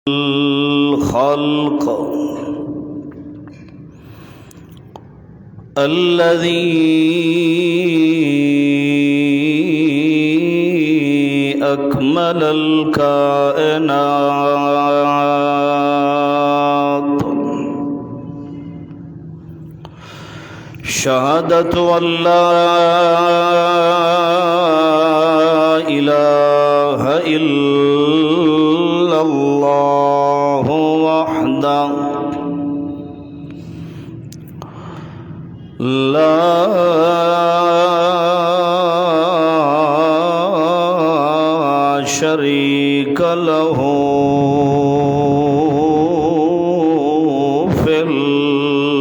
الخلق الذي أكمل الكائنات شهادة أن لا إله إلا الله وحده لا شريك له في الأمر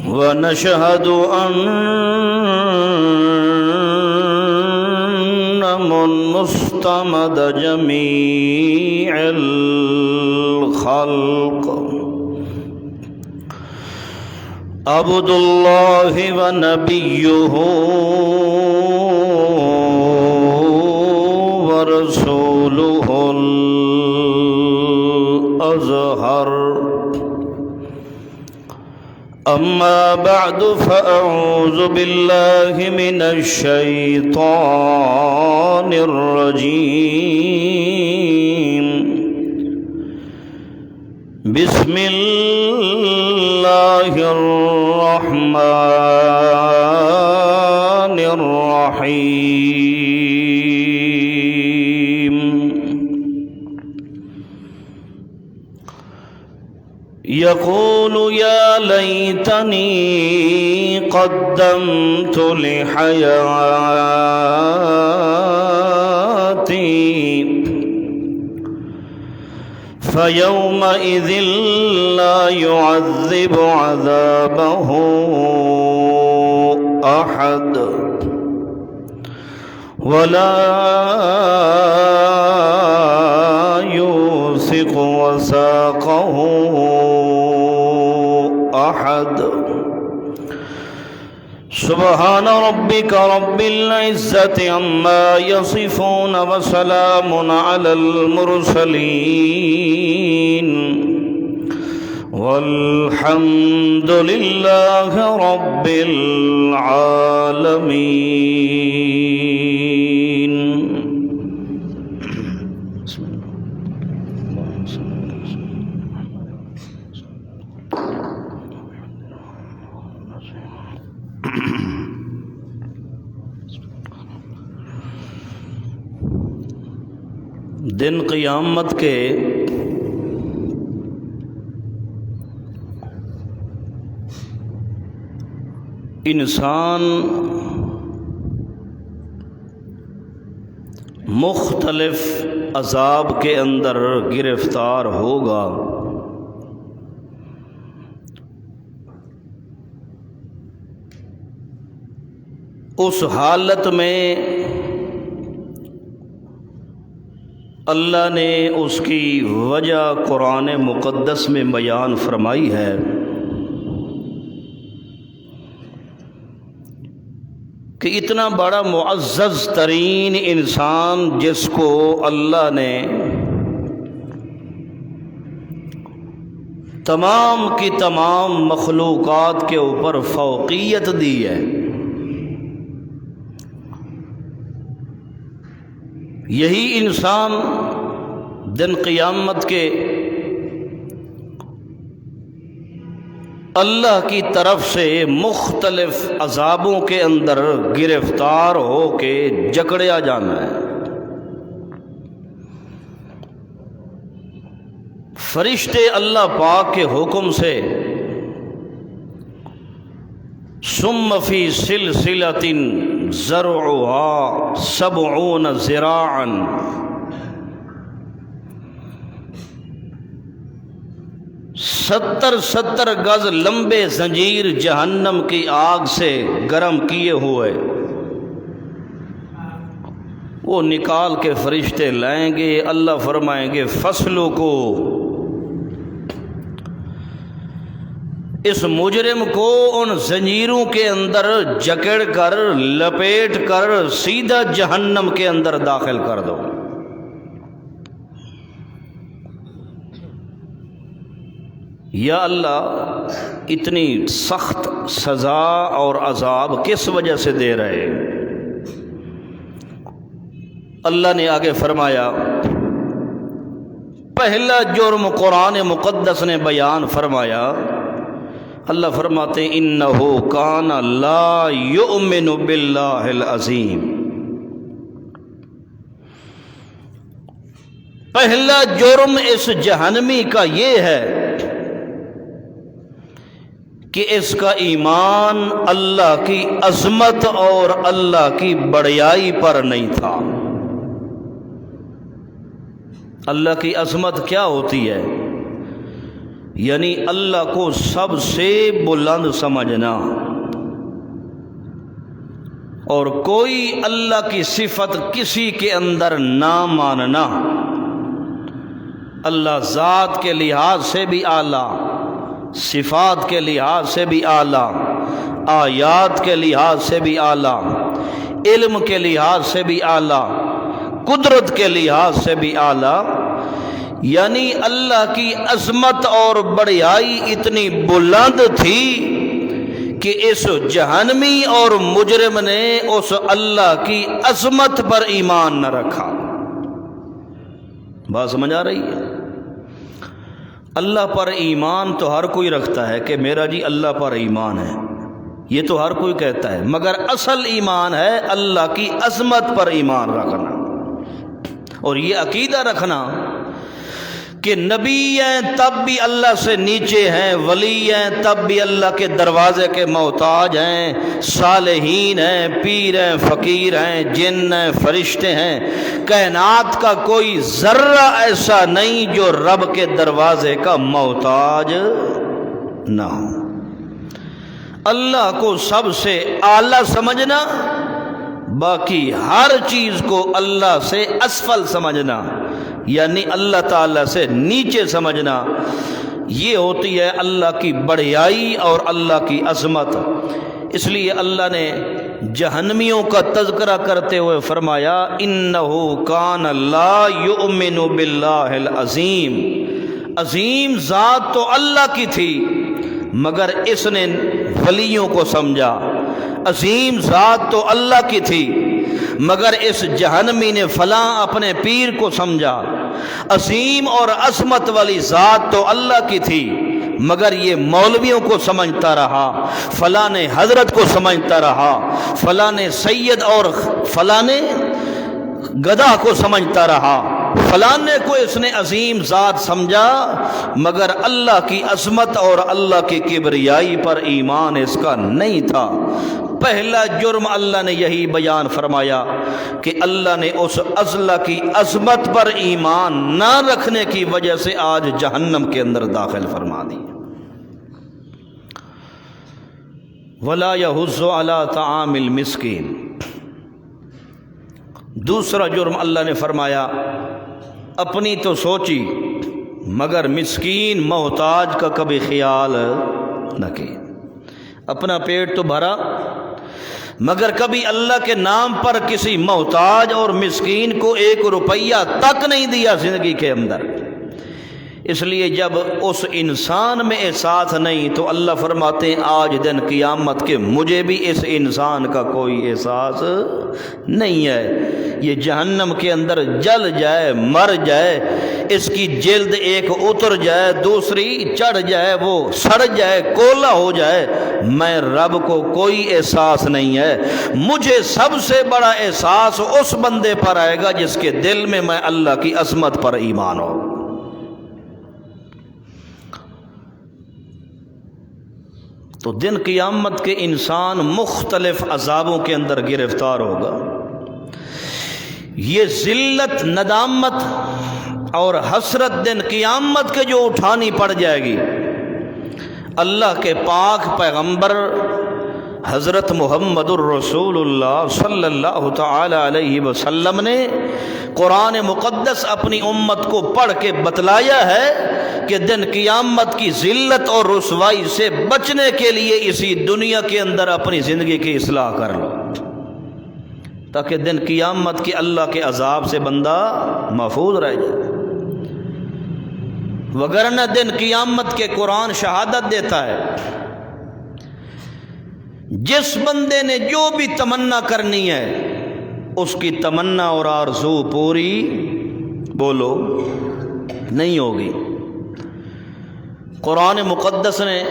ونشهد أن مستمد جميع الخلق عبد الله ونبيه ورسوله الأزهر أما بعد فأعوذ بالله من الشيطان الرجيم بسم الله الرحمن الرحيم يقول يا ليتني قدمت لحياتي فيومئذ لا يعذب عذابه أحد ولا يوثق وثاقه أحد سبحان ربك رب العزة عما يصفون وسلام على المرسلين والحمد لله رب العالمين. دن قیامت کے انسان مختلف عذاب کے اندر گرفتار ہوگا. اس حالت میں اللہ نے اس کی وجہ قرآن مقدس میں بیان فرمائی ہے. کہ اتنا بڑا معزز ترین انسان جس کو اللہ نے تمام کی تمام مخلوقات کے اوپر فوقیت دی ہے، یہی انسان دن قیامت کے اللہ کی طرف سے مختلف عذابوں کے اندر گرفتار ہو کے جکڑیا جانا ہے. فرشتے اللہ پاک کے حکم سے ثم فی سلسلۃ ذرعها 70 ذراعا ستر گز لمبے زنجیر جہنم کی آگ سے گرم کیے ہوئے وہ نکال کے فرشتے لائیں گے. اللہ فرمائیں گے فصلوں کو اس مجرم کو ان زنجیروں کے اندر جکڑ کر لپیٹ کر سیدھا جہنم کے اندر داخل کر دو۔ یا اللہ اتنی سخت سزا اور عذاب کس وجہ سے دے رہے؟ اللہ نے آگے فرمایا، پہلا جرم قرآن مقدس نے بیان فرمایا، اللہ فرماتے ہیں انہو کان لا یؤمن باللہ العظیم۔ پہلا جرم اس جہنمی کا یہ ہے کہ اس کا ایمان اللہ کی عظمت اور اللہ کی بڑائی پر نہیں تھا۔ اللہ کی عظمت کیا ہوتی ہے؟ یعنی اللہ کو سب سے بلند سمجھنا، اور کوئی اللہ کی صفت کسی کے اندر نہ ماننا۔ اللہ ذات کے لحاظ سے بھی اعلیٰ، صفات کے لحاظ سے بھی اعلیٰ، آیات کے لحاظ سے بھی اعلیٰ، علم کے لحاظ سے بھی اعلیٰ، قدرت کے لحاظ سے بھی اعلیٰ۔ یعنی اللہ کی عظمت اور بڑائی اتنی بلند تھی کہ اس جہنمی اور مجرم نے اس اللہ کی عظمت پر ایمان نہ رکھا۔ بات سمجھ آ رہی ہے؟ اللہ پر ایمان تو ہر کوئی رکھتا ہے کہ میرا جی اللہ پر ایمان ہے، یہ تو ہر کوئی کہتا ہے، مگر اصل ایمان ہے اللہ کی عظمت پر ایمان رکھنا، اور یہ عقیدہ رکھنا کہ نبی ہیں تب بھی اللہ سے نیچے ہیں، ولی ہیں تب بھی اللہ کے دروازے کے محتاج ہیں، صالحین ہیں، پیر ہیں، فقیر ہیں، جن ہیں، فرشتے ہیں، کائنات کا کوئی ذرہ ایسا نہیں جو رب کے دروازے کا محتاج نہ ہو۔ اللہ کو سب سے اعلیٰ سمجھنا، باقی ہر چیز کو اللہ سے اسفل سمجھنا، یعنی اللہ تعالیٰ سے نیچے سمجھنا، یہ ہوتی ہے اللہ کی بڑائی اور اللہ کی عظمت۔ اس لیے اللہ نے جہنمیوں کا تذکرہ کرتے ہوئے فرمایا انہو کان لا یؤمن باللہ العظیم۔ عظیم ذات تو اللہ کی تھی مگر اس نے ولیوں کو سمجھا، عظیم ذات تو اللہ کی تھی مگر اس جہنمی نے فلاں اپنے پیر کو سمجھا، عظیم اور عظمت والی ذات تو اللہ کی تھی مگر یہ مولویوں کو سمجھتا رہا، فلاں نے حضرت کو سمجھتا رہا، فلاں نے سید اور فلاں نے گدھا کو سمجھتا رہا، فلاں کو اس نے عظیم ذات سمجھا مگر اللہ کی عظمت اور اللہ کی کبریائی پر ایمان اس کا نہیں تھا۔ پہلا جرم اللہ نے یہی بیان فرمایا کہ اللہ نے اس اللہ کی عظمت پر ایمان نہ رکھنے کی وجہ سے آج جہنم کے اندر داخل فرما دی۔ وَلَا يَحُضُّ عَلَىٰ طَعَامِ الْمِسْكِينِ۔ دوسرا جرم اللہ نے فرمایا اپنی تو سوچی مگر مسکین محتاج کا کبھی خیال نہ کیا، اپنا پیٹ تو بھرا مگر کبھی اللہ کے نام پر کسی محتاج اور مسکین کو 1 روپیہ تک نہیں دیا زندگی کے اندر۔ اس لیے جب اس انسان میں احساس نہیں تو اللہ فرماتے ہیں آج دن قیامت کے مجھے بھی اس انسان کا کوئی احساس نہیں ہے، یہ جہنم کے اندر جل جائے، مر جائے، اس کی جلد ایک اتر جائے، دوسری چڑھ جائے، وہ سڑ جائے، کولا ہو جائے، میں رب کو کوئی احساس نہیں ہے۔ مجھے سب سے بڑا احساس اس بندے پر آئے گا جس کے دل میں میں اللہ کی عظمت پر ایمان ہو۔ تو دن قیامت کے انسان مختلف عذابوں کے اندر گرفتار ہوگا۔ یہ ذلت، ندامت اور حسرت دن قیامت کے جو اٹھانی پڑ جائے گی، اللہ کے پاک پیغمبر حضرت محمد الرسول اللہ صلی اللہ تعالی علیہ وسلم نے قرآن مقدس اپنی امت کو پڑھ کے بتلایا ہے کہ دن قیامت کی ذلت اور رسوائی سے بچنے کے لیے اسی دنیا کے اندر اپنی زندگی کی اصلاح کر لو، تاکہ دن قیامت کے اللہ کے عذاب سے بندہ محفوظ رہ جائے۔ وگرنہ دن قیامت کے قرآن شہادت دیتا ہے، جس بندے نے جو بھی تمنا کرنی ہے اس کی تمنا اور آرزو پوری بولو نہیں ہوگی۔ قرآن مقدس نے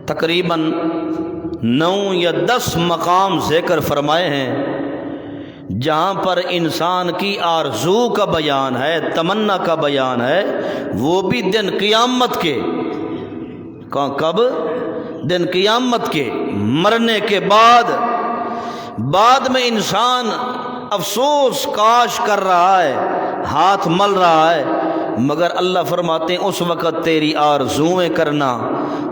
تقریباً 9 یا 10 مقام ذکر فرمائے ہیں جہاں پر انسان کی آرزو کا بیان ہے، تمنا کا بیان ہے، وہ بھی دن قیامت کے۔ کب؟ دن قیامت کے، مرنے کے بعد میں انسان افسوس کاش کر رہا ہے، ہاتھ مل رہا ہے، مگر اللہ فرماتے ہیں اس وقت تیری آرزوئیں کرنا،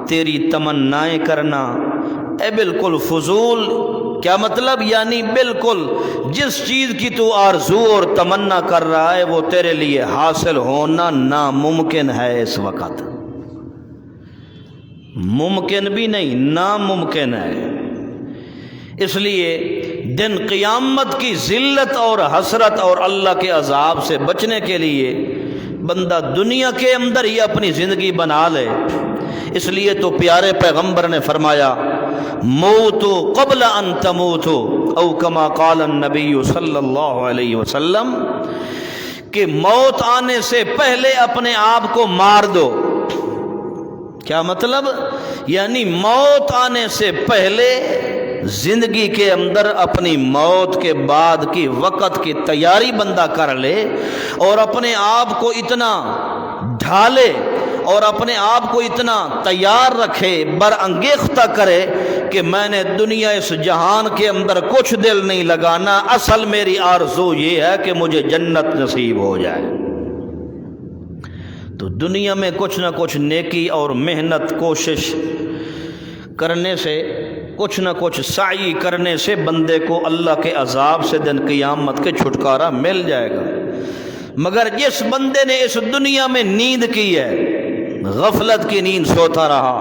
تیری تمنائیں کرنا بالکل فضول۔ کیا مطلب؟ یعنی بالکل جس چیز کی تو آرزو اور تمنا کر رہا ہے وہ تیرے لیے حاصل ہونا ناممکن ہے، اس وقت ممکن بھی نہیں، ناممکن ہے۔ اس لیے دن قیامت کی ذلت اور حسرت اور اللہ کے عذاب سے بچنے کے لیے بندہ دنیا کے اندر ہی اپنی زندگی بنا لے۔ اس لیے تو پیارے پیغمبر نے فرمایا موتو قبل ان تموتو، او کما قال النبی صلی اللہ علیہ وسلم، کہ موت آنے سے پہلے اپنے آپ کو مار دو۔ کیا مطلب؟ یعنی موت آنے سے پہلے زندگی کے اندر اپنی موت کے بعد کی وقت کی تیاری بندہ کر لے، اور اپنے آپ کو اتنا ڈھالے اور اپنے آپ کو اتنا تیار رکھے، برانگیختہ کرے کہ میں نے دنیا اس جہان کے اندر کچھ دل نہیں لگانا، اصل میری آرزو یہ ہے کہ مجھے جنت نصیب ہو جائے۔ تو دنیا میں کچھ نہ کچھ نیکی اور محنت کوشش کرنے سے، کچھ نہ کچھ سعی کرنے سے بندے کو اللہ کے عذاب سے دن قیامت کے چھٹکارا مل جائے گا۔ مگر جس بندے نے اس دنیا میں نیند کی ہے، غفلت کی نیند سوتا رہا،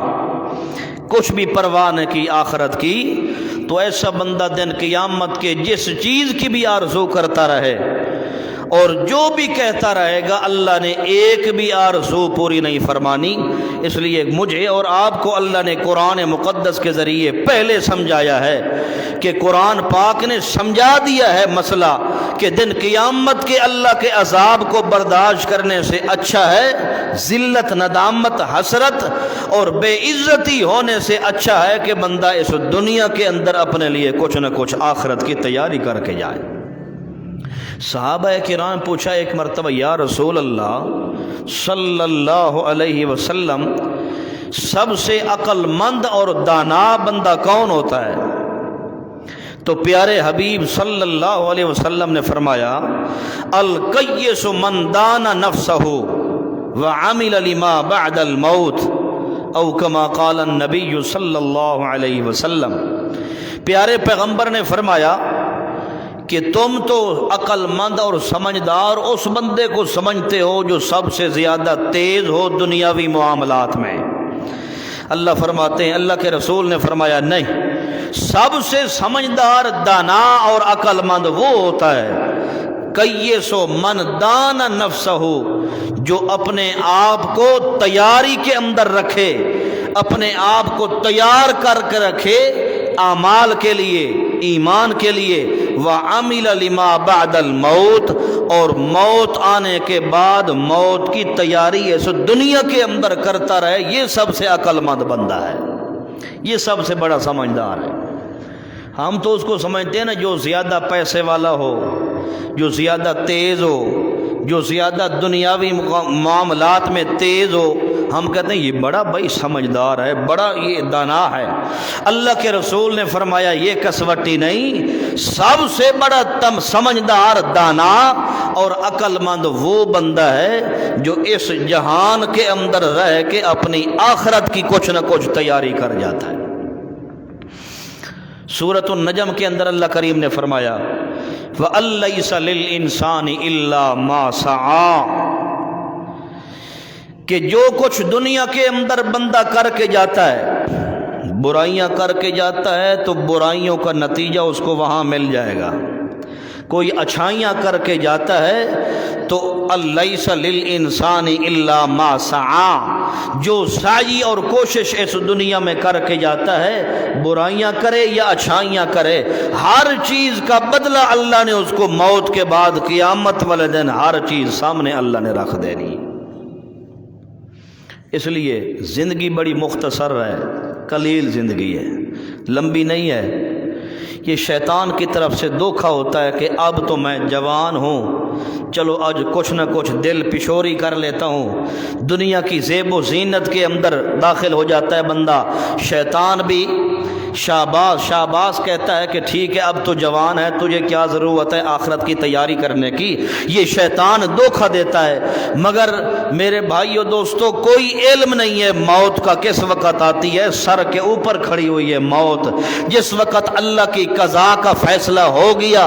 کچھ بھی پرواہ نہ کی آخرت کی، تو ایسا بندہ دن قیامت کے جس چیز کی بھی آرزو کرتا رہے اور جو بھی کہتا رہے گا، اللہ نے ایک بھی آرزو پوری نہیں فرمانی۔ اس لیے مجھے اور آپ کو اللہ نے قرآن مقدس کے ذریعے پہلے سمجھایا ہے کہ قرآن پاک نے سمجھا دیا ہے مسئلہ کہ دن قیامت کے اللہ کے عذاب کو برداشت کرنے سے اچھا ہے ذلت، ندامت، حسرت اور بے عزتی ہونے سے اچھا ہے کہ بندہ اس دنیا کے اندر اپنے لیے کچھ نہ کچھ آخرت کی تیاری کر کے جائے۔ صحابہ کرام پوچھا ایک مرتبہ، یا رسول اللہ صلی اللہ علیہ وسلم، سب سے عقل مند اور دانا بندہ کون ہوتا ہے؟ تو پیارے حبیب صلی اللہ علیہ وسلم نے فرمایا القیس من دان نفسہ وعمل لما بعد الموت، او کما قال النبی صلی اللہ علیہ وسلم۔ پیارے پیغمبر نے فرمایا کہ تم تو عقل مند اور سمجھدار اس بندے کو سمجھتے ہو جو سب سے زیادہ تیز ہو دنیاوی معاملات میں۔ اللہ فرماتے ہیں، اللہ کے رسول نے فرمایا نہیں، سب سے سمجھدار، دانا اور عقل مند وہ ہوتا ہے کیسو من دان نفسہ، جو اپنے آپ کو تیاری کے اندر رکھے، اپنے آپ کو تیار کر کے رکھے اعمال کے لیے، ایمان کے لیے، وعمل لما بعد الموت، اور موت آنے کے بعد موت کی تیاری اس دنیا کے اندر کرتا رہے، یہ سب سے عقل مند بندہ ہے، یہ سب سے بڑا سمجھدار ہے۔ ہم تو اس کو سمجھتے ہیں نا جو زیادہ پیسے والا ہو، جو زیادہ تیز ہو، جو زیادہ دنیاوی معاملات میں تیز ہو، ہم کہتے ہیں یہ بڑا بھائی سمجھدار ہے، بڑا یہ دانا ہے۔ اللہ کے رسول نے فرمایا یہ کسوٹی نہیں، سب سے بڑا سمجھدار، دانا اور عقل مند وہ بندہ ہے جو اس جہان کے اندر رہ کے اپنی آخرت کی کچھ نہ کچھ تیاری کر جاتا ہے۔ سورۃ النجم کے اندر اللہ کریم نے فرمایا وَأَلَّيْسَ لِلْإِنسَانِ إِلَّا مَا سَعَى، کہ جو کچھ دنیا کے اندر بندہ کر کے جاتا ہے، برائیاں کر کے جاتا ہے تو برائیوں کا نتیجہ اس کو وہاں مل جائے گا، کوئی اچھائیاں کر کے جاتا ہے تو الیس للانسان الا ما سعی، جو سعی اور کوشش اس دنیا میں کر کے جاتا ہے، برائیاں کرے یا اچھائیاں کرے، ہر چیز کا بدلہ اللہ نے اس کو موت کے بعد قیامت والے دن ہر چیز سامنے اللہ نے رکھ دینی۔ اس لیے زندگی بڑی مختصر ہے، قلیل زندگی ہے، لمبی نہیں ہے۔ یہ شیطان کی طرف سے دھوکہ ہوتا ہے کہ اب تو میں جوان ہوں، چلو آج کچھ نہ کچھ دل پشوری کر لیتا ہوں، دنیا کی زیب و زینت کے اندر داخل ہو جاتا ہے بندہ۔ شیطان بھی شاباش شاباش کہتا ہے کہ ٹھیک ہے اب تو جوان ہے، تجھے کیا ضرورت ہے آخرت کی تیاری کرنے کی، یہ شیطان دھوکہ دیتا ہے۔ مگر میرے بھائیو دوستو، کوئی علم نہیں ہے موت کا کس وقت آتی ہے، سر کے اوپر کھڑی ہوئی ہے موت۔ جس وقت اللہ کی قضا کا فیصلہ ہو گیا،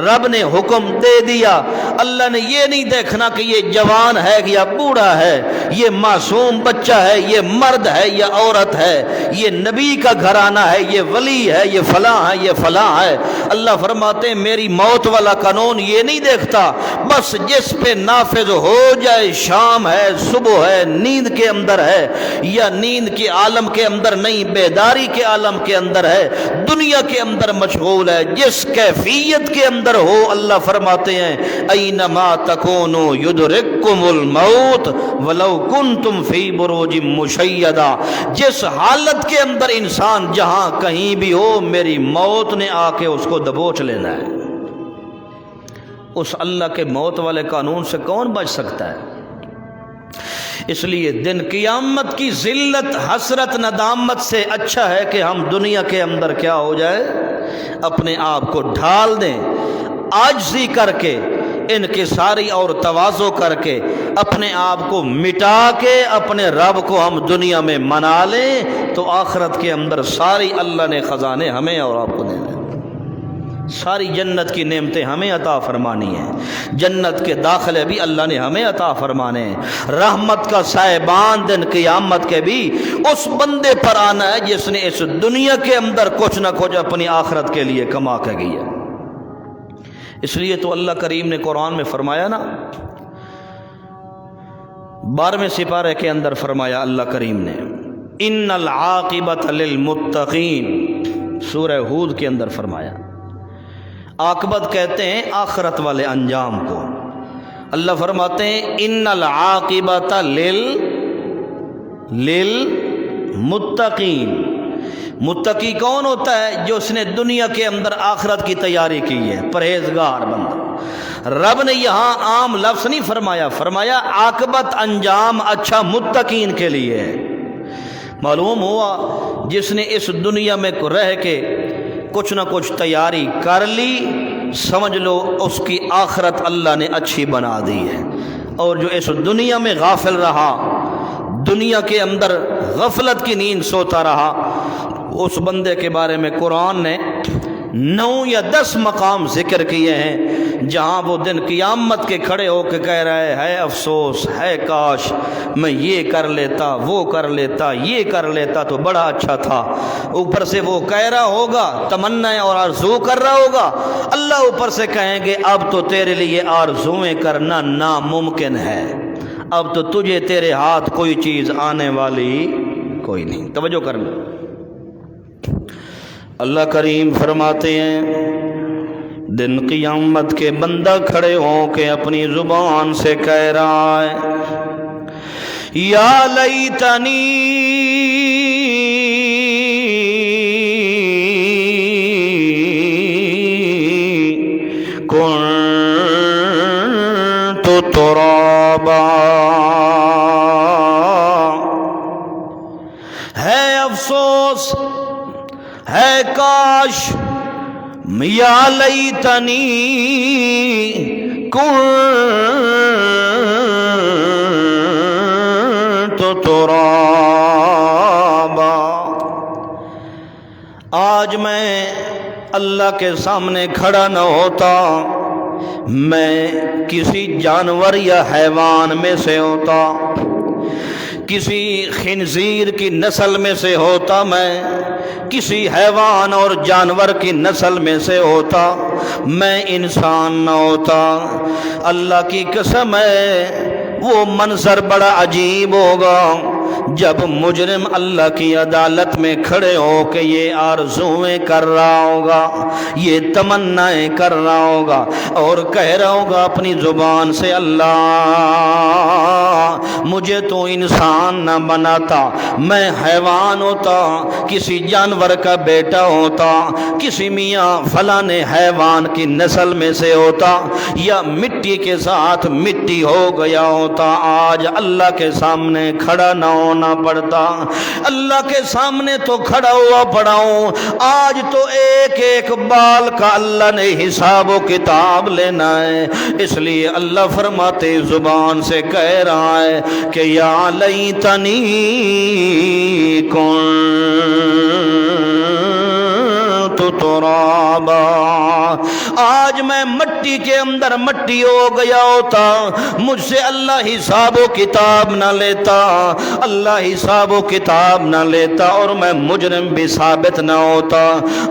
رب نے حکم دے دیا، اللہ نے یہ نہیں دیکھنا کہ یہ جوان ہے یا بوڑھا ہے، یہ معصوم بچہ ہے، یہ مرد ہے یا عورت ہے، یہ نبی کا گھرانہ ہے، یہ ولی ہے، یہ فلاں ہے، یہ فلاں ہے۔ اللہ فرماتے ہیں میری موت والا قانون یہ نہیں دیکھتا، بس جس پہ نافذ ہو جائے، شام ہے، صبح ہے، نیند کے اندر ہے یا نیند کے عالم کے اندر نہیں، بیداری کے عالم کے اندر ہے، دنیا کے اندر مشغول ہے، جس کیفیت کے اندر ہو، اللہ فرماتے ہیں اینما تکونوا یدرککم الموت ولو کنتم فی بروج مشیدہ، جس حالت کے اندر انسان جہاں کہیں بھی ہو، میری موت نے آ کے اس کو دبوچ لینا ہے۔ اس اللہ کے موت والے قانون سے کون بچ سکتا ہے؟ اس لیے دن قیامت کی ذلت، حسرت، ندامت سے اچھا ہے کہ ہم دنیا کے اندر کیا ہو جائے، اپنے آپ کو ڈھال دیں، عاجزی کر کے، انکساری اور تواضع کر کے، اپنے آپ کو مٹا کے اپنے رب کو ہم دنیا میں منا لیں تو آخرت کے اندر ساری اللہ نے خزانے ہمیں اور آپ کو دینے، ساری جنت کی نعمتیں ہمیں عطا فرمانی ہیں، جنت کے داخلے بھی اللہ نے ہمیں عطا فرمانے ہیں، رحمت کا صاحبان دن قیامت کے بھی اس بندے پر آنا ہے جس نے اس دنیا کے اندر کچھ نہ کچھ اپنی آخرت کے لیے کما کے گیا۔ اس لیے تو اللہ کریم نے قرآن میں فرمایا نا، 12ویں سپارے کے اندر فرمایا اللہ کریم نے ان العاقبۃ للمتقین، سورہ ہود کے اندر فرمایا۔ عاقبت کہتے ہیں آخرت والے انجام کو۔ اللہ فرماتے ہیں ان العاقبۃ للمتقین، متقی کون ہوتا ہے؟ جو اس نے دنیا کے اندر آخرت کی تیاری کی ہے، پرہیزگار بندہ۔ رب نے یہاں عام لفظ نہیں فرمایا، فرمایا عاقبت، انجام اچھا متقین کے لیے ہے۔ معلوم ہوا جس نے اس دنیا میں رہ کے کچھ نہ کچھ تیاری کر لی، سمجھ لو اس کی آخرت اللہ نے اچھی بنا دی ہے۔ اور جو اس دنیا میں غافل رہا، دنیا کے اندر غفلت کی نیند سوتا رہا، اس بندے کے بارے میں قرآن نے 9 یا 10 مقام ذکر کیے ہیں جہاں وہ دن قیامت کے کھڑے ہو کے کہہ رہا ہے افسوس ہے، کاش میں یہ کر لیتا، وہ کر لیتا، یہ کر لیتا تو بڑا اچھا تھا۔ اوپر سے وہ کہہ رہا ہوگا، تمنا اور آرزو کر رہا ہوگا، اللہ اوپر سے کہیں گے اب تو تیرے لیے آرزویں کرنا ناممکن ہے، اب تو تجھے تیرے ہاتھ کوئی چیز آنے والی کوئی نہیں۔ توجہ کرنا، اللہ کریم فرماتے ہیں دن قیامت کے بندہ کھڑے ہو کے اپنی زبان سے کہہ رہا ہے یا لیتنی کنت ترابا، ہے افسوس، ہے کاش، یا لیتنی کنت ترابا، آج میں اللہ کے سامنے کھڑا نہ ہوتا، میں کسی جانور یا حیوان میں سے ہوتا، کسی خنزیر کی نسل میں سے ہوتا میں، کسی حیوان اور جانور کی نسل میں سے ہوتا، میں انسان نہ ہوتا۔ اللہ کی قسم ہے وہ منظر بڑا عجیب ہوگا جب مجرم اللہ کی عدالت میں کھڑے ہو کے یہ آرزویں کر رہا ہوگا، یہ تمنائیں کر رہا ہوگا اور کہہ رہا ہوگا اپنی زبان سے، اللہ مجھے تو انسان نہ بناتا، میں حیوان ہوتا، کسی جانور کا بیٹا ہوتا، کسی میاں فلاں حیوان کی نسل میں سے ہوتا، یا مٹی کے ساتھ مٹی ہو گیا ہوتا، آج اللہ کے سامنے کھڑا نہ ہونا پڑتا۔ اللہ کے سامنے تو کھڑا ہوا پڑا ہوں، آج تو ایک ایک بال کا اللہ نے حساب و کتاب لینا ہے۔ اس لیے اللہ فرماتے زبان سے کہہ رہا ہے کہ یا لیتنی کنت ترابا، آج میں مٹی کے اندر مٹی ہو گیا ہوتا، مجھ سے اللہ حساب و کتاب نہ لیتا، اللہ حساب و کتاب نہ لیتا اور میں مجرم بھی ثابت نہ ہوتا۔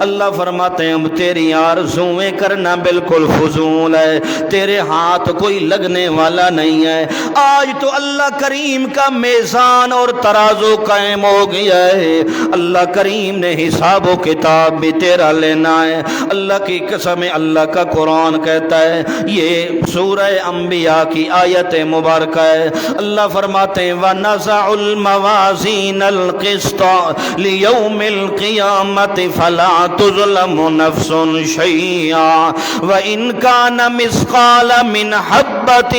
اللہ فرماتے ہیں اب تیری آرزویں کرنا بالکل فضول ہے، تیرے ہاتھ کوئی لگنے والا نہیں ہے۔ آج تو اللہ کریم کا میزان اور ترازو قائم ہو گیا ہے، اللہ کریم نے حساب و کتاب بھی تیرا لینا ہے۔ اللہ کی قسم، اللہ کا قرآن کہتا ہے، یہ سورہ انبیاء کی آیت مبارکہ ہے، اللہ فرماتے ہیں وَنَزَعُ الْمَوَازِينَ الْقِسْطَ لِيَوْمِ الْقِيَامَةِ فَلَا تُظْلَمُ نَفْسٌ شَيْئًا وَإِنْ كَانَ مِثْقَالَ مِنْ حَبَّةٍ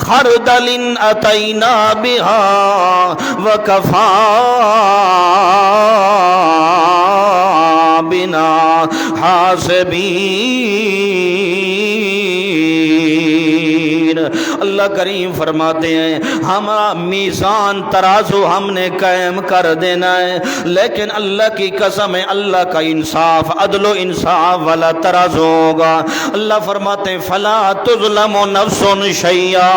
خَرْدَلٍ أَتَيْنَا بِهَا وَكَفَى بِنَا حَاسِبِينَ۔ اللہ کریم فرماتے ہیں ہمارا میزان ترازو ہم نے قائم کر دینا ہے، لیکن اللہ کی قسم ہے اللہ کا انصاف، عدل و انصاف والا ترازو ہوگا۔ اللہ فرماتے ہیں فلا تظلم نفس شیئا،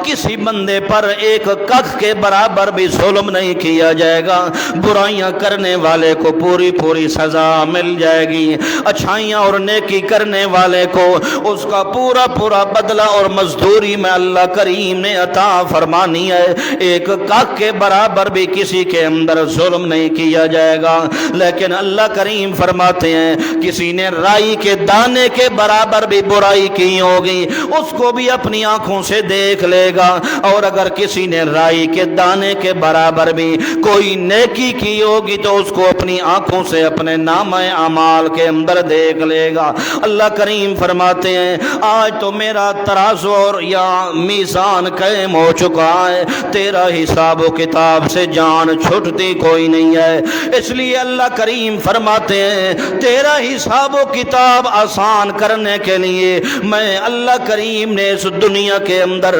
کسی بندے پر ایک ککھ کے برابر بھی ظلم نہیں کیا جائے گا، برائیاں کرنے والے کو پوری پوری سزا مل جائے گی، اچھائیاں اور نیکی کرنے والے کو اس کا پورا پورا بدلہ اور مزدوری میں اللہ کریم نے عطا فرمانی ہے، ایک کاک کے برابر بھی کسی کے اندر ظلم نہیں کیا جائے گا۔ لیکن اللہ کریم فرماتے ہیں کسی نے رائی کے دانے کے برابر بھی برائی کی ہوگی اس کو بھی اپنی آنکھوں سے دیکھ لے گا، اور اگر کسی نے رائی کے دانے کے برابر بھی کوئی نیکی کی ہوگی تو اس کو اپنی آنکھوں سے اپنے نامہ اعمال کے اندر دیکھ لے گا۔ اللہ کریم فرماتے ہیں آج تو میرا ترازو اور یا میزان قائم ہو چکا ہے، تیرا حساب و کتاب سے جان چھٹتی کوئی نہیں ہے۔ اس لیے اللہ کریم فرماتے ہیں تیرا حساب و کتاب آسان کرنے کے لیے میں اللہ کریم نے اس دنیا کے اندر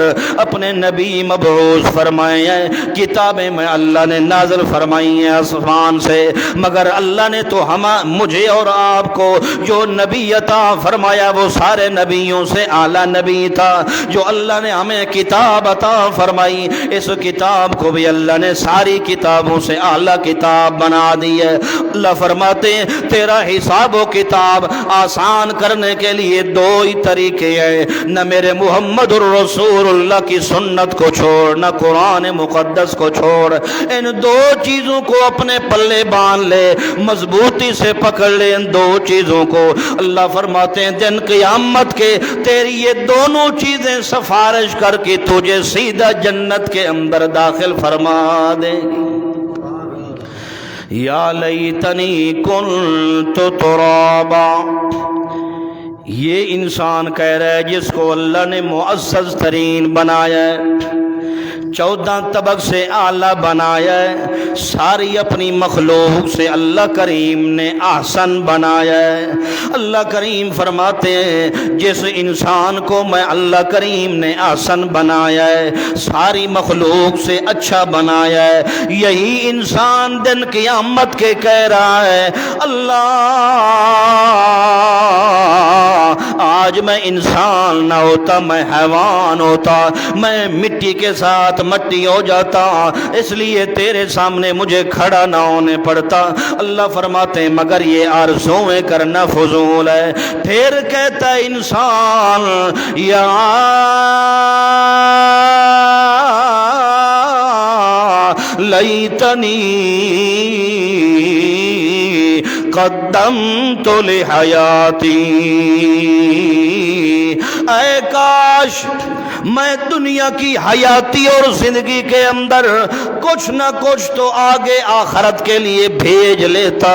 اپنے نبی مبعوث فرمائے ہیں، کتابیں میں اللہ نے نازل فرمائی ہیں آسمان سے، مگر اللہ نے تو مجھے اور آپ کو جو نبی عطا فرمایا وہ سارے نبیوں سے اعلیٰ نبی تھا، جو اللہ نے ہمیں کتاب عطا فرمائی، اس کتاب کو بھی اللہ نے ساری کتابوں سے اعلیٰ کتاب بنا دی ہے۔ اللہ فرماتے ہیں تیرا حساب و کتاب آسان کرنے کے لیے دو ہی طریقے ہیں، نہ میرے محمد الرسول اللہ کی سنت کو چھوڑ، نہ قرآن مقدس کو چھوڑ، ان دو چیزوں کو اپنے پلے باندھ لے، مضبوطی سے پکڑ لے ان دو چیزوں کو۔ اللہ فرماتے ہیں دن قیامت کے تیری یہ دونوں چیزیں سفارش کر کے تجھے سیدھا جنت کے اندر داخل فرما دیں گی۔ یا لیتنی کنت ترابا، یہ انسان کہہ رہا ہے جس کو اللہ نے معزز ترین بنایا ہے، 14 طبق سے اعلیٰ بنایا ہے، ساری اپنی مخلوق سے اللہ کریم نے احسن بنایا ہے۔ اللہ کریم فرماتے ہیں جس انسان کو میں اللہ کریم نے احسن بنایا ہے، ساری مخلوق سے اچھا بنایا ہے، یہی انسان دن قیامت کے کہہ رہا ہے اللہ آج میں انسان نہ ہوتا میں حیوان ہوتا، میں مٹی کے ساتھ مٹی ہو جاتا، اس لیے تیرے سامنے مجھے کھڑا نہ ہونے پڑتا۔ اللہ فرماتے ہیں مگر یہ آرزویں کرنا فضول ہے۔ پھر کہتا ہے انسان یا لیتنی قدمت لحیاتی، اے کاش میں دنیا کی حیاتی اور زندگی کے اندر کچھ نہ کچھ تو آگے آخرت کے لیے بھیج لیتا،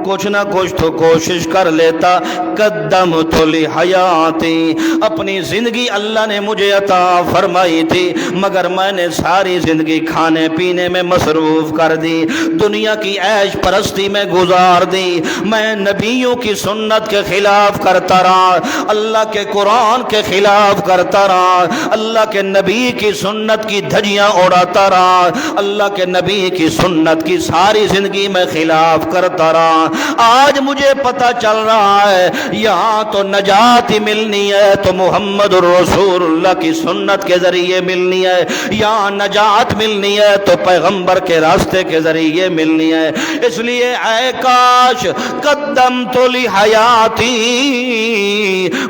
کچھ نہ کچھ تو کوشش کر لیتا۔ قدمت لحیاتی، اپنی زندگی اللہ نے مجھے عطا فرمائی تھی مگر میں نے ساری زندگی کھانے پینے میں مصروف کر دی، دنیا کی عیش پرستی میں گزار دی، میں نبیوں کی سنت کے خلاف کرتا رہا، اللہ کے قرآن کے خلاف کرتا رہا، اللہ کے نبی کی سنت کی دھجیاں اڑاتا رہا، اللہ کے نبی کی سنت کی ساری زندگی میں خلاف کرتا رہا۔ آج مجھے پتہ چل رہا ہے یہاں تو نجات ہی ملنی ہے تو محمد الرسول اللہ کی سنت کے ذریعے ملنی ہے، یہاں نجات ملنی ہے تو پیغمبر کے راستے کے ذریعے ملنی ہے۔ اس لیے اے کاش قدمت لحیاتی،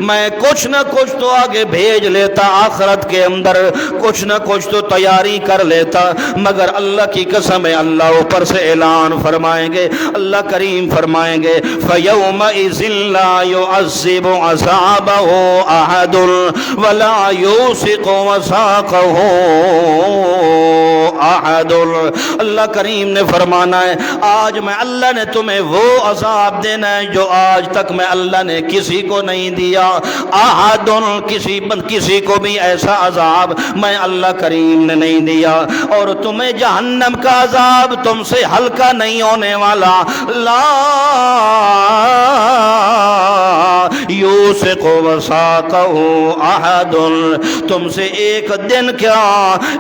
میں کچھ نہ کچھ تو آگے بھیج لیتا، آخرت کے اندر کچھ نہ کچھ تو تیاری کر لیتا، مگر اللہ کی قسم ہے اللہ اوپر سے اعلان فرمائیں گے، اللہ کریم فرمائیں گے فَيَوْمَئِذٍ لَا يُعَذِّبُ عَذَابَهُ أَحَدٌ وَلَا يُوثِقُ وَثَاقَهُ أَحَدٌ۔ اللہ کریم نے فرمانا ہے آج میں اللہ نے تمہیں وہ عذاب دینا ہے جو آج تک میں اللہ نے کسی کو نہیں دیا، احد، کسی کو بھی ایسا عذاب میں اللہ کریم نے نہیں دیا، اور تمہیں جہنم کا عذاب تم سے ہلکا نہیں ہونے والا، لا یوثق وثاقہ احد، تم سے ایک دن کیا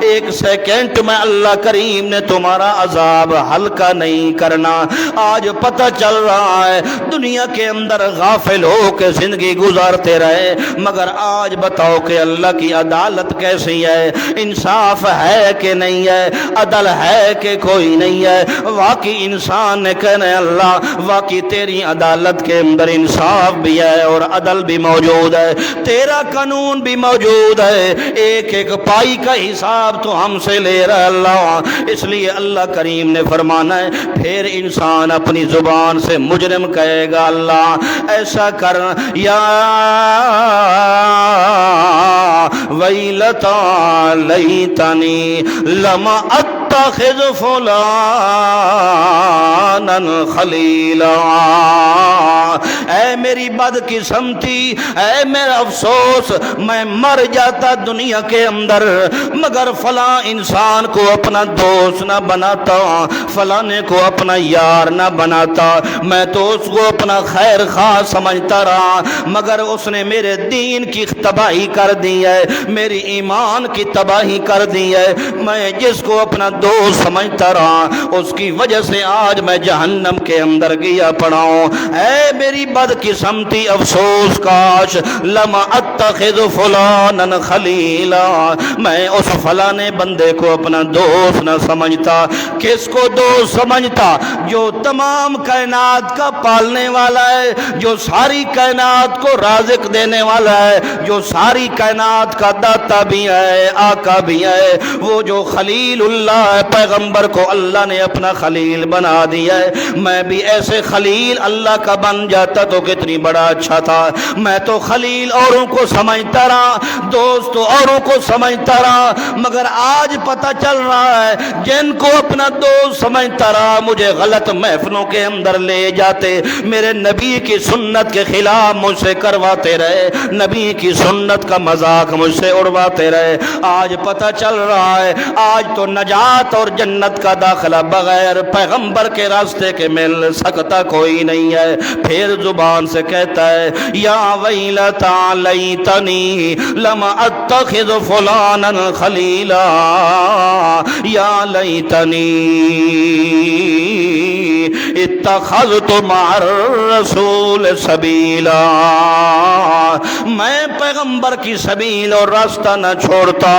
ایک سیکنڈ میں اللہ کریم نے تمہارا عذاب ہلکا نہیں کرنا۔ آج پتہ چل رہا ہے دنیا کے اندر غافل ہو کے زندگی گزارتے رہے، مگر آج بتاؤ کہ اللہ کی عدالت کیسی ہے، انصاف ہے کہ نہیں ہے، عدل ہے کہ کوئی نہیں ہے۔ واقعی انسان نے کہنا ہے اللہ واقعی تیری عدالت کے اندر انصاف بھی ہے اور عدل بھی موجود ہے، تیرا قانون بھی موجود ہے، ایک ایک پائی کا حساب تو ہم سے لے رہا ہے اللہ۔ اس لیے اللہ کریم نے فرمانا ہے پھر انسان اپنی زبان سے مجرم کہے گا اللہ ایسا کر، یا ویلتا لیتنی لم اتخذ فلانا خلیلا، اے میری بدقسمتی، اے میرا افسوس، میں مر جاتا دنیا کے اندر مگر فلاں انسان کو اپنا دوست نہ بناتا، فلانے کو اپنا یار نہ بناتا، میں تو اس کو اپنا خیر خواہ سمجھتا رہا مگر اس نے میرے دین کی تباہی کر دی ہے، میری ایمان کی تباہی کر دی ہے، میں جس کو اپنا دوست سمجھتا رہا اس کی وجہ سے آج میں جہنم کے اندر گیا پڑا ہوں۔ اے میری بدقسمتی، افسوس، کاش لم اتخذ فلانا خلیلا، میں اس فلانے بندے کو اپنا دوست نہ سمجھتا۔ کس کو دوست سمجھتا؟ جو تمام کائنات کا پالنے والا ہے، جو ساری کائنات کو رازق دینے والا ہے، جو ساری کائنات کا داتا بھی ہے، آقا بھی ہے، وہ جو خلیل اللہ ہے، پیغمبر کو اللہ نے اپنا خلیل بنا دیا ہے۔ میں بھی ایسے خلیل اللہ کا بن جاتا تو کتنی بڑا اچھا تھا۔ میں تو خلیل اوروں کو سمجھتا رہا، دوست اوروں کو سمجھتا رہا، مگر آج پتہ چل رہا ہے جن کو اپنا دوست سمجھتا رہا مجھے غلط محفلوں کے اندر لے جاتے، میرے نبی کی سنت کے خلاف مجھ سے کرواتے رہے، نبی کی سنت کا مذاق مجھ سے اڑواتے رہے۔ آج پتہ چل رہا ہے آج تو نجات اور جنت کا داخلہ بغیر پیغمبر کے راستے کے مل سکتا کوئی نہیں ہے۔ پھر زبان سے کہتا ہے یا ویلتا لیتنی لم اتخذ فلانا خلیلا، یا لیتنی اتخذت مع الرسول سبیلا، میں پیغمبر کی سبیل اور راستہ نہ چھوڑتا،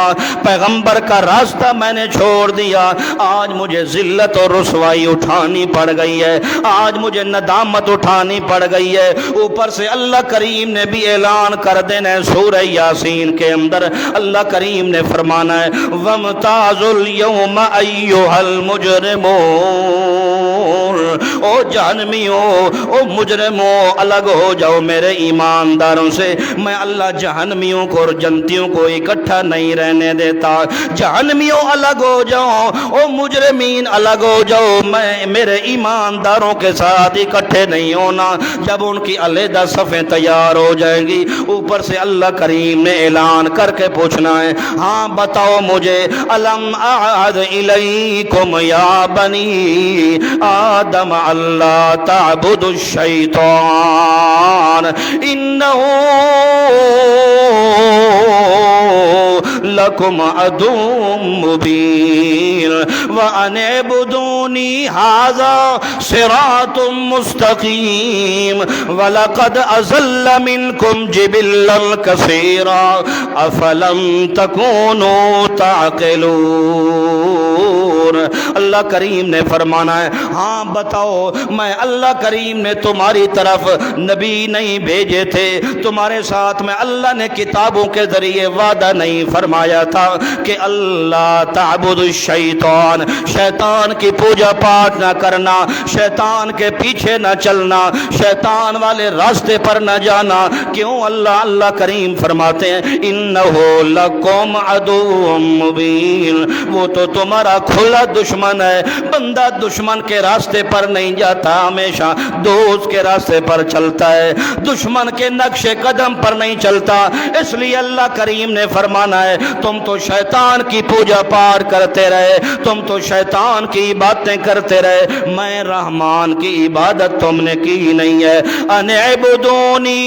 پیغمبر کا راستہ میں نے چھوڑ دیا، آج مجھے ذلت اور رسوائی اٹھانی پڑ گئی ہے، آج مجھے ندامت اٹھانی پڑ گئی ہے۔ اوپر سے اللہ کریم نے بھی اعلان کر دینا ہے سورہ یاسین کے اندر، اللہ کریم نے فرمانا ہے وَامْتَازُوا الْيَوْمَ أَيُّهَا الْمُجْرِمُونَ، او جہنمیوں، او مجرموں، الگ ہو جاؤ میرے ایمانداروں سے، میں اللہ جہنمیوں کو اور جنتیوں کو اکٹھا نہیں رہنے دیتا، جہنمیوں الگ ہو جاؤ، او مجرمین الگ ہو جاؤ، میں میرے ایمانداروں کے ساتھ اکٹھے نہیں ہونا۔ جب ان کی علیحدہ صفیں تیار ہو جائیں گی، اوپر سے اللہ کریم نے اعلان کر کے پوچھنا ہے ہاں بتاؤ مجھے الم اعہد الیکم یا بنی آدم اللہ تعبدوا الشیطان انہ لکم عدو مبین وان اعبدونی ھذا صراط مستقیم وَلَقَدْ أَضَلَّ مِنْكُمْ جِبِلًّا كَثِيرًا أَفَلَمْ تَكُونُوا تَعْقِلُونَ۔ اللہ کریم نے فرمانا ہے ہاں بتاؤ، میں اللہ کریم نے تمہاری طرف نبی نہیں بھیجے تھے، تمہارے ساتھ میں اللہ نے کتابوں کے ذریعے وعدہ نہیں فرمایا تھا کہ اللہ تعبد الشیطان، شیطان کی پوجا پاٹ نہ کرنا، شیطان کے پیچھے نہ چلنا، شیطان والے راستے پر نہ جانا۔ کیوں؟ اللہ کریم فرماتے ہیں انہو لکم عدو مبین، وہ تو تمہارا کھلا دشمن ہے۔ بندہ دشمن کے راستے پر نہیں جاتا، ہمیشہ دوست کے راستے پر چلتا ہے، دشمن کے نقش قدم پر نہیں چلتا۔ اس لیے اللہ کریم نے فرمانا ہے تم تو شیطان کی پوجا پاٹ کرتے رہے، تم تو شیطان کی باتیں کرتے رہے، میں رحمان کی عبادت تم نے کی نہیں ہے۔ ان اعبدونی،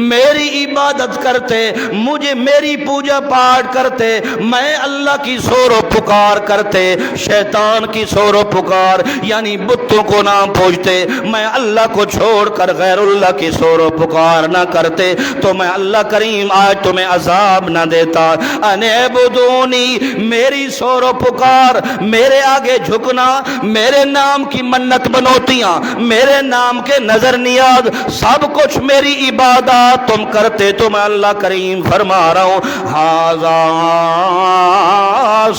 میری عبادت کرتے، مجھے میری پوجا پاٹ کرتے، میں اللہ کی سور و پکار کرتے، شیطان کی سور و پکار یعنی بتوں کو نہ پوجتے، میں اللہ کو چھوڑ کر غیر اللہ کی سور و پکار نہ کرتے تو میں اللہ کریم آج تمہیں عذاب نہ دیتا۔ ان اعبدونی، میری سور و پکار، میرے آگے جھکنا، میرے نام کی منت بنوتیاں، میرے نام کے نظر نیاز، سب کچھ میری عبادات تم کرتے تو میں اللہ کریم فرما رہا ہوں ھذا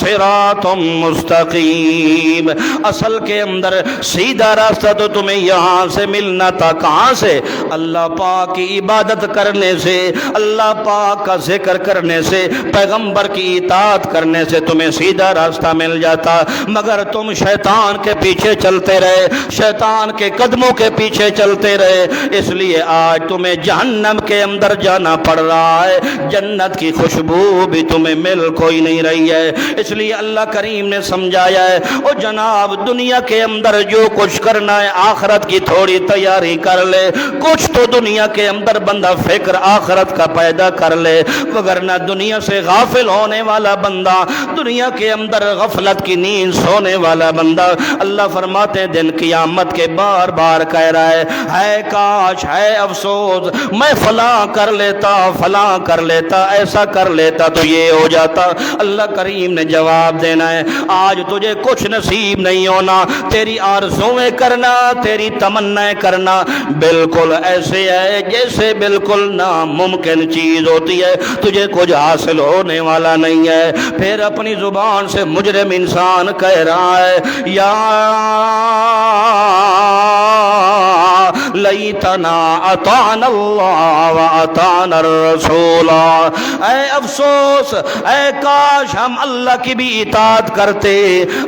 صراط مستقیم۔ اصل کے اندر سیدھا راستہ تو تمہیں یہاں سے ملنا تھا، کہاں سے؟ اللہ پاک کی عبادت کرنے سے، اللہ پاک کا ذکر کرنے سے، پیغمبر کی اطاعت کرنے سے تمہیں سیدھا راستہ مل جاتا، مگر تم شیطان کے پیچھے چلتے رہے، شیطان کے قدموں کے پیچھے چلتے رہے، اس لیے آج تمہیں جہنم کے اندر جانا پڑ رہا ہے، جنت کی خوشبو بھی تمہیں مل کوئی نہیں رہی ہے۔ اس لیے اللہ کریم نے سمجھایا ہے او جناب دنیا کے اندر جو کچھ کرنا ہے آخرت کی تھوڑی تیاری کر لے، کچھ تو دنیا کے اندر بندہ فکر آخرت کا پیدا کر لے، وگرنہ دنیا سے غافل ہونے والا بندہ، دنیا کے اندر غفلت کی نیند سونے والا بندہ، اللہ فرماتے ہیں دن قیامت کے بار بار کہہ رہا ہے کاش، ہے افسوس میں فلاں کر لیتا، فلاں کر لیتا، ایسا کر لیتا تو یہ ہو جاتا۔ اللہ کریم نے جواب دینا ہے آج تجھے کچھ نصیب نہیں ہونا، تیری آرزویں کرنا، تیری تمنائیں کرنا بالکل ایسے ہے جیسے بالکل ناممکن چیز ہوتی ہے، تجھے کچھ حاصل ہونے والا نہیں ہے۔ پھر اپنی زبان سے مجرم انسان کہہ رہا ہے یا لیتنا اطعنا اللہ واطعنا الرسول، اے افسوس، اے کاش ہم اللہ کی بھی اطاعت کرتے،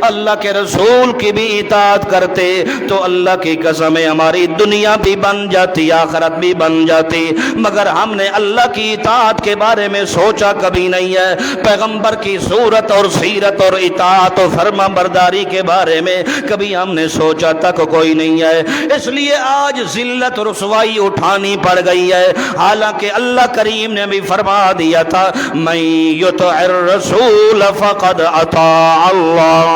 اللہ کے رسول کی بھی اطاعت کرتے تو اللہ کی قسم ہماری دنیا بھی بن جاتی، آخرت بھی بن جاتی، مگر ہم نے اللہ کی اطاعت کے بارے میں سوچا کبھی نہیں ہے، پیغمبر کی صورت اور سیرت اور اطاعت و فرما برداری کے بارے میں کبھی ہم نے سوچا تک کوئی نہیں ہے۔ اس لیے آج ذلت رسوائی اٹھانی پڑ گئی ہے، حالانکہ اللہ کریم نے بھی فرما دیا تھا من یطع الرسول فقد اطاع اللہ،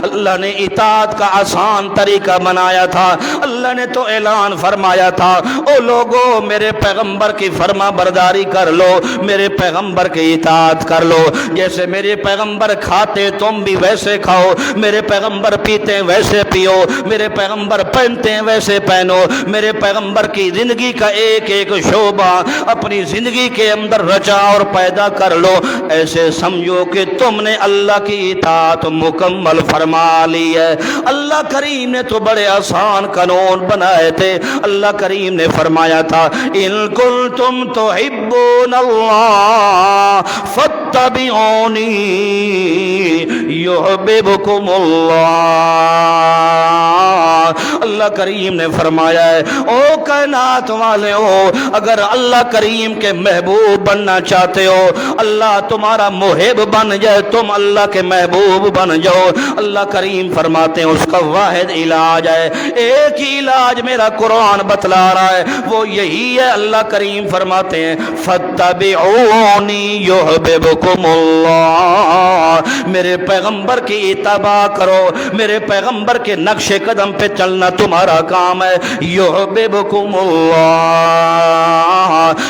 اللہ نے اطاعت کا آسان طریقہ بنایا تھا۔ اللہ نے تو اعلان فرمایا تھا او لوگو میرے پیغمبر کی فرما برداری کر لو، میرے پیغمبر کی اطاعت کر لو، جیسے میرے پیغمبر کھاتے تم بھی ویسے کھاؤ، میرے پیغمبر پیتے ویسے پیو، میرے پیغمبر پہنتے ہیں ویسے پہنو، میرے پیغمبر کی زندگی کا ایک ایک شعبہ اپنی زندگی کے اندر رچا اور پیدا کر لو، ایسے سمجھو کہ تم نے اللہ کی اطاعت مکمل فرما لی ہے۔ اللہ کریم نے تو بڑے آسان قانون بنائے تھے۔ اللہ کریم نے فرمایا تھا ان کنتم تحبون اللہ فاتبعونی یحببکم اللہ۔ اللہ کریم نے فرمایا ہے او کائنات والے ہو، اگر اللہ کریم کے محبوب بننا چاہتے ہو، اللہ تمہارا محب بن جائے، تم اللہ کے محبوب بن جاؤ، اللہ کریم فرماتے ہیں اس کا واحد علاج ہے، ایک ہی علاج میرا قرآن بتلا رہا ہے، وہ یہی ہے۔ اللہ کریم فرماتے ہیں فاتبعونی یحببکم اللہ، میرے پیغمبر کی اتباع کرو، میرے پیغمبر کے نقش قدم پہ چلنا تمہارا کام ہے۔ یحببکم اللہ،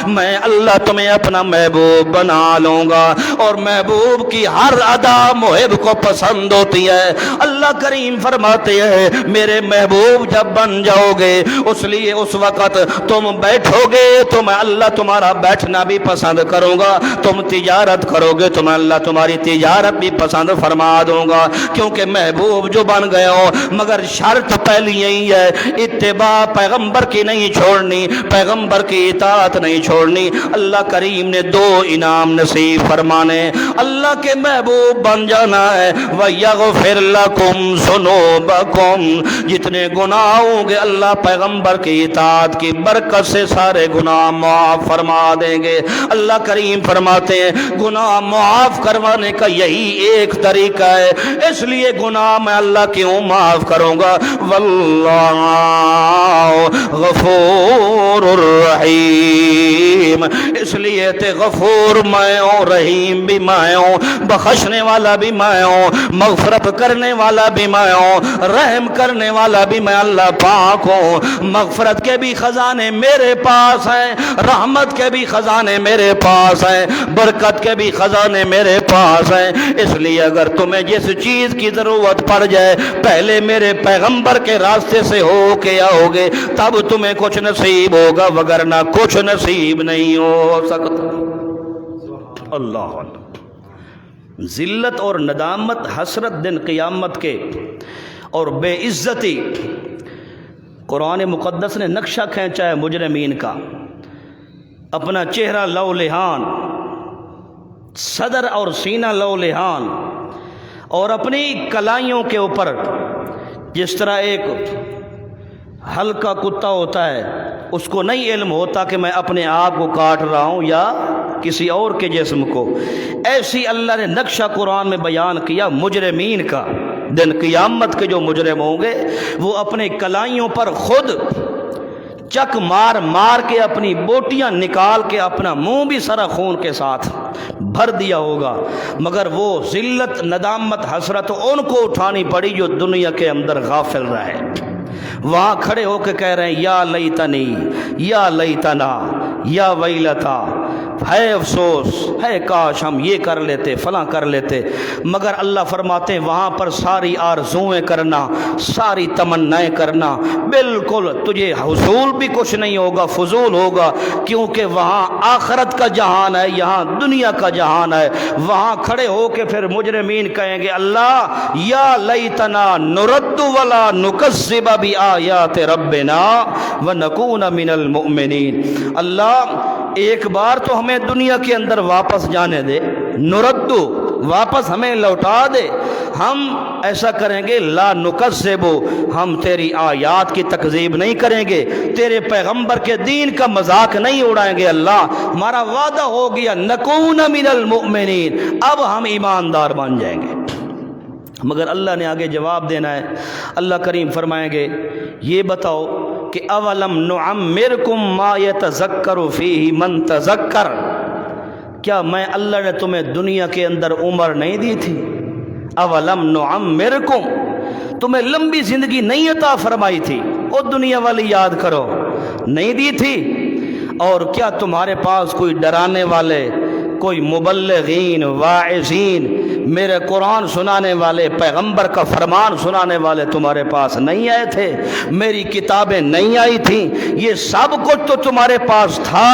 میں اللہ تمہیں اپنا محبوب بنا لوں گا، اور محبوب کی ہر ادا محب کو پسند ہوتی ہے۔ اللہ کریم فرماتے ہیں میرے محبوب جب بن جاؤ گے، اس لیے اس وقت تم بیٹھو گے تو میں اللہ تمہارا بیٹھنا بھی پسند کروں گا، تم تجارت کرو گے تو میں اللہ تمہاری تجارت بھی پسند فرما دوں گا، کیونکہ محبوب جو بن گئے ہو۔ مگر شرط پہلی یہی ہے اتباع پیغمبر کی نہیں چھوڑنی، پیغمبر کی اطاعت نہیں چھوڑنی۔ اللہ کریم نے دو انعام نصیب فرمانے، اللہ کے محبوب بن جانا ہے، وَيَغْفِرْ لَكُمْ ذُنُوبَكُمْ، جتنے گناہ ہوں گے اللہ پیغمبر کی اطاعت کی برکت سے سارے گناہ معاف فرما دیں گے۔ اللہ کریم فرماتے ہیں گناہ معاف کروانے کا یہی ایک طریقہ ہے، اس لیے گناہ میں اللہ کیوں معاف کروں گا، واللہ غفور الرحیم، اس لیے تے غفور میں ہوں، رحیم بھی میں ہوں، بخشنے والا بھی میں ہوں، مغفرت کرنے والا بھی میں ہوں، رحم کرنے والا بھی میں اللہ پاک ہوں۔ مغفرت کے بھی خزانے میرے پاس ہیں، رحمت کے بھی خزانے میرے پاس ہیں، برکت کے بھی خزانے میرے پاس ہیں۔ اس لیے اگر تمہیں جس چیز کی ضرورت پڑ جائے پہلے میرے پیغمبر کے راستے سے ہو کے آؤ گے، تب تمہیں کچھ نصیب ہوگا، وگرنہ کچھ نصیب نہیں ہو سکتا۔ اللہ ذلت اور ندامت حسرت دن قیامت کے اور بے عزتی، قرآن مقدس نے نقشہ کھینچا ہے مجرمین کا، اپنا چہرہ لو لہان، صدر اور سینہ لو لہان، اور اپنی کلائیوں کے اوپر جس طرح ایک ہلکا کتا ہوتا ہے، اس کو نہیں علم ہوتا کہ میں اپنے آپ کو کاٹ رہا ہوں یا کسی اور کے جسم کو، ایسی اللہ نے نقشہ قرآن میں بیان کیا مجرمین کا۔ دن قیامت کے جو مجرم ہوں گے وہ اپنے کلائیوں پر خود چک مار مار کے اپنی بوٹیاں نکال کے اپنا منہ بھی سرا خون کے ساتھ بھر دیا ہوگا، مگر وہ ذلت ندامت حسرت ان کو اٹھانی پڑی جو دنیا کے اندر غافل رہے۔ وہاں کھڑے ہو کے کہہ رہے ہیں یا لیتنی یا لیتنا یا ویلتا، ہے افسوس، ہے کاش ہم یہ کر لیتے فلاں کر لیتے، مگر اللہ فرماتے ہیں وہاں پر ساری آرزویں کرنا، ساری تمنائیں کرنا، بالکل تجھے حصول بھی کچھ نہیں ہوگا، فضول ہوگا، کیونکہ وہاں آخرت کا جہان ہے، یہاں دنیا کا جہان ہے۔ وہاں کھڑے ہو کے پھر مجرمین کہیں گے اللہ یا لیتنا نرد ولا نکذب بآیات ربنا ونکون من المؤمنین، اللہ ایک بار تو ہمیں دنیا کے اندر واپس جانے دے، نردو واپس ہمیں لوٹا دے، ہم ایسا کریں گے لا نکذب، ہم تیری آیات کی تکذیب نہیں کریں گے، تیرے پیغمبر کے دین کا مذاق نہیں اڑائیں گے، اللہ ہمارا وعدہ ہو گیا، نکون من المؤمنین، اب ہم ایماندار بن جائیں گے، مگر اللہ نے آگے جواب دینا ہے۔ اللہ کریم فرمائیں گے یہ بتاؤ کہ اولم نعمرکم ما یتذکر فیہ من تذکر، کیا میں اللہ نے تمہیں دنیا کے اندر عمر نہیں دی تھی؟ اولم نعمرکم، تمہیں لمبی زندگی نہیں عطا فرمائی تھی؟ او دنیا والی یاد کرو، نہیں دی تھی؟ اور کیا تمہارے پاس کوئی ڈرانے والے، کوئی مبلغین، واعظین، میرے قرآن سنانے والے، پیغمبر کا فرمان سنانے والے تمہارے پاس نہیں آئے تھے؟ میری کتابیں نہیں آئی تھیں؟ یہ سب کچھ تو تمہارے پاس تھا۔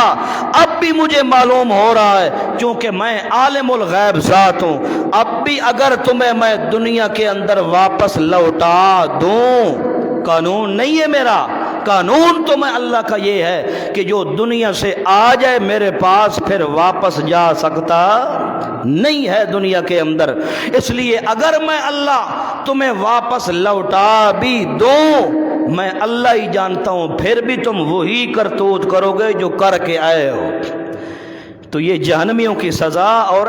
اب بھی مجھے معلوم ہو رہا ہے کیونکہ میں عالم الغیب ذات ہوں، اب بھی اگر تمہیں میں دنیا کے اندر واپس لوٹا دوں، قانون نہیں ہے میرا، قانون تو میں اللہ کا یہ ہے کہ جو دنیا سے آ جائے میرے پاس پھر واپس جا سکتا نہیں ہے دنیا کے اندر۔ اس لیے اگر میں اللہ تمہیں واپس لوٹا بھی دوں، میں اللہ ہی جانتا ہوں پھر بھی تم وہی کرتوت کرو گے جو کر کے آئے ہو۔ تو یہ جہنمیوں کی سزا اور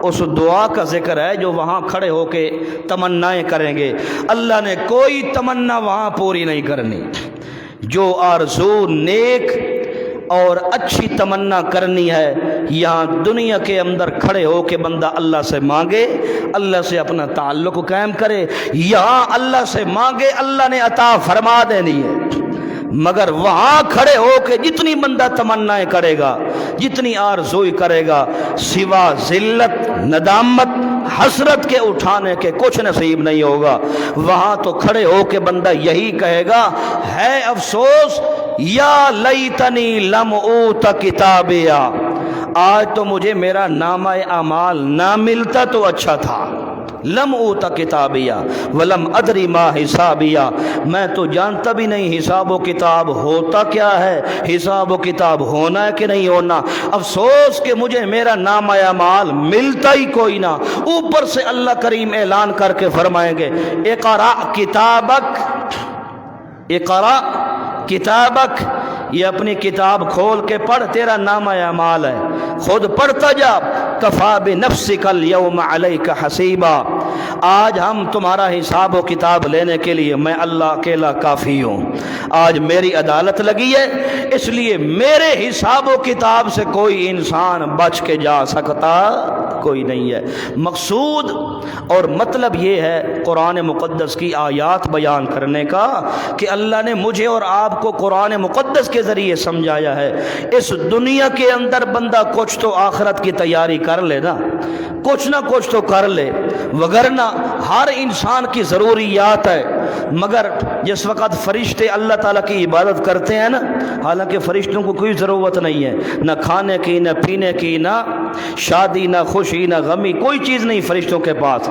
اس دعا کا ذکر ہے جو وہاں کھڑے ہو کے تمنائیں کریں گے۔ اللہ نے کوئی تمنا وہاں پوری نہیں کرنی۔ جو آرزو نیک اور اچھی تمنا کرنی ہے یہاں دنیا کے اندر کھڑے ہو کے بندہ اللہ سے مانگے، اللہ سے اپنا تعلق قائم کرے، یہاں اللہ سے مانگے، اللہ نے عطا فرما دینی ہے۔ مگر وہاں کھڑے ہو کے جتنی بندہ تمنائیں کرے گا، جتنی آرزوئی کرے گا، سوا ذلت، ندامت، حسرت کے اٹھانے کے کچھ نصیب نہیں ہوگا۔ وہاں تو کھڑے ہو کے بندہ یہی کہے گا، ہے افسوس، یا لیتنی لم اوت کتابیا، آج تو مجھے میرا نامہ اعمال نہ ملتا تو اچھا تھا۔ لم اوت کتابیا ولم ادری ما حسابیا، میں تو جانتا بھی نہیں حساب و کتاب ہوتا کیا ہے، حساب و کتاب ہونا ہے کہ نہیں ہونا، افسوس کہ مجھے میرا نامہ اعمال ملتا ہی کوئی نہ۔ اوپر سے اللہ کریم اعلان کر کے فرمائیں گے، اقرا کتابک، اقرا کتابک، یہ اپنی کتاب کھول کے پڑھ، تیرا نامہ اعمال ہے، خود پڑھتا جا۔ کفا بنفسک اليوم علیک حسیبا، آج ہم تمہارا حساب و کتاب لینے کے لیے میں اللہ اکیلا کافی ہوں۔ آج میری عدالت لگی ہے، اس لیے میرے حساب و کتاب سے کوئی انسان بچ کے جا سکتا کوئی نہیں ہے۔ مقصود اور مطلب یہ ہے قرآن مقدس کی آیات بیان کرنے کا کہ اللہ نے مجھے اور آپ کو قرآن مقدس کے ذریعے سمجھایا ہے۔ اس دنیا کے اندر بندہ کچھ تو آخرت کی تیاری کر لے نا، کچھ نہ کچھ تو کر لے، وگرنہ ہر انسان کی ضروریات ہے۔ مگر جس وقت فرشتے اللہ تعالیٰ کی عبادت کرتے ہیں نا، حالانکہ فرشتوں کو کوئی ضرورت نہیں ہے، نہ کھانے کی، نہ پینے کی، نہ شادی، نہ خوشی، نہ غمی، کوئی چیز نہیں فرشتوں کے پاس،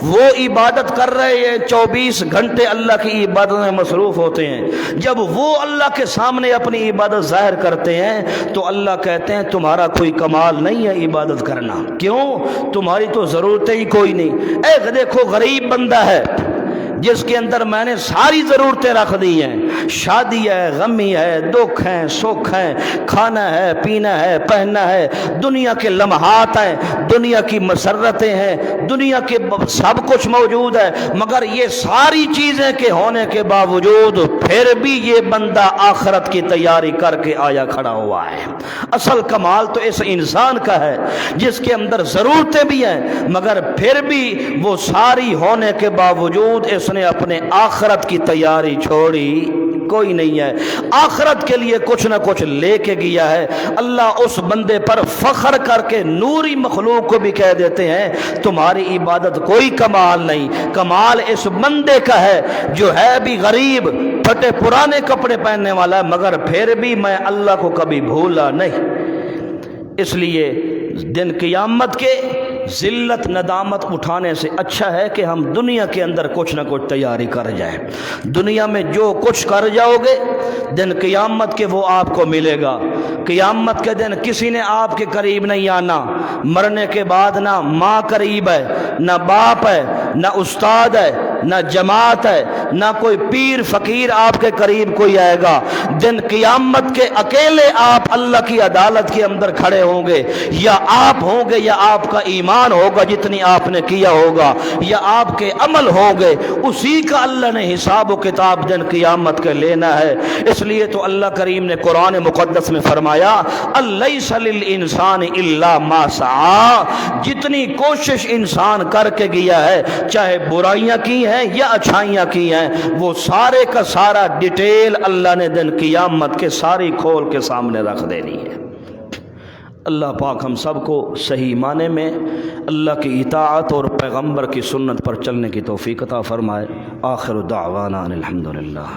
وہ عبادت کر رہے ہیں، 24 گھنٹے اللہ کی عبادت میں مصروف ہوتے ہیں۔ جب وہ اللہ کے سامنے اپنی عبادت ظاہر کرتے ہیں تو اللہ کہتے ہیں تمہارا کوئی کمال نہیں ہے عبادت کرنا، کیوں؟ تمہاری تو ضرورتیں ہی کوئی نہیں۔ اے دیکھو غریب بندہ ہے جس کے اندر میں نے ساری ضرورتیں رکھ دی ہیں، شادی ہے، غمی ہے، دکھ ہیں، سکھ ہیں، کھانا ہے، پینا ہے، پہننا ہے، دنیا کے لمحات ہیں، دنیا کی مسرتیں ہیں، دنیا کے سب کچھ موجود ہے، مگر یہ ساری چیزیں کے ہونے کے باوجود پھر بھی یہ بندہ آخرت کی تیاری کر کے آیا کھڑا ہوا ہے۔ اصل کمال تو اس انسان کا ہے جس کے اندر ضرورتیں بھی ہیں مگر پھر بھی وہ ساری ہونے کے باوجود اس نے اپنے آخرت کی تیاری چھوڑی کوئی نہیں ہے۔ آخرت کے لیے کچھ نہ کچھ لے کے گیا ہے۔ اللہ اس بندے پر فخر کر کے نوری مخلوق کو بھی کہہ دیتے ہیں تمہاری عبادت کوئی کمال نہیں، کمال اس بندے کا ہے جو ہے بھی غریب، پھٹے پرانے کپڑے پہننے والا ہے، مگر پھر بھی میں اللہ کو کبھی بھولا نہیں۔ اس لیے دن قیامت کے ذلت ندامت اٹھانے سے اچھا ہے کہ ہم دنیا کے اندر کچھ نہ کچھ تیاری کر جائیں۔ دنیا میں جو کچھ کر جاؤ گے دن قیامت کے وہ آپ کو ملے گا۔ قیامت کے دن کسی نے آپ کے قریب نہیں آنا، مرنے کے بعد نہ ماں قریب ہے، نہ باپ ہے، نہ استاد ہے، نہ جماعت ہے، نہ کوئی پیر فقیر آپ کے قریب کوئی آئے گا۔ دن قیامت کے اکیلے آپ اللہ کی عدالت کے اندر کھڑے ہوں گے، یا آپ ہوں گے یا آپ کا ایمان ہوگا جتنی آپ نے کیا ہوگا، یا آپ کے عمل ہوں گے، اسی کا اللہ نے حساب و کتاب دن قیامت کے لینا ہے۔ اس لیے تو اللہ کریم نے قرآن مقدس میں فرمایا الیس للانسان الا ما سعی، جتنی کوشش انسان کر کے گیا ہے، چاہے برائیاں کی ہیں یا اچھائیاں کی ہیں، وہ سارے کا سارا ڈیٹیل اللہ نے دن قیامت کے ساری کھول کے سامنے رکھ دینی ہے۔ اللہ پاک ہم سب کو صحیح معنی میں اللہ کی اطاعت اور پیغمبر کی سنت پر چلنے کی توفیق عطا فرمائے۔ آخر دعوانا الحمدللہ۔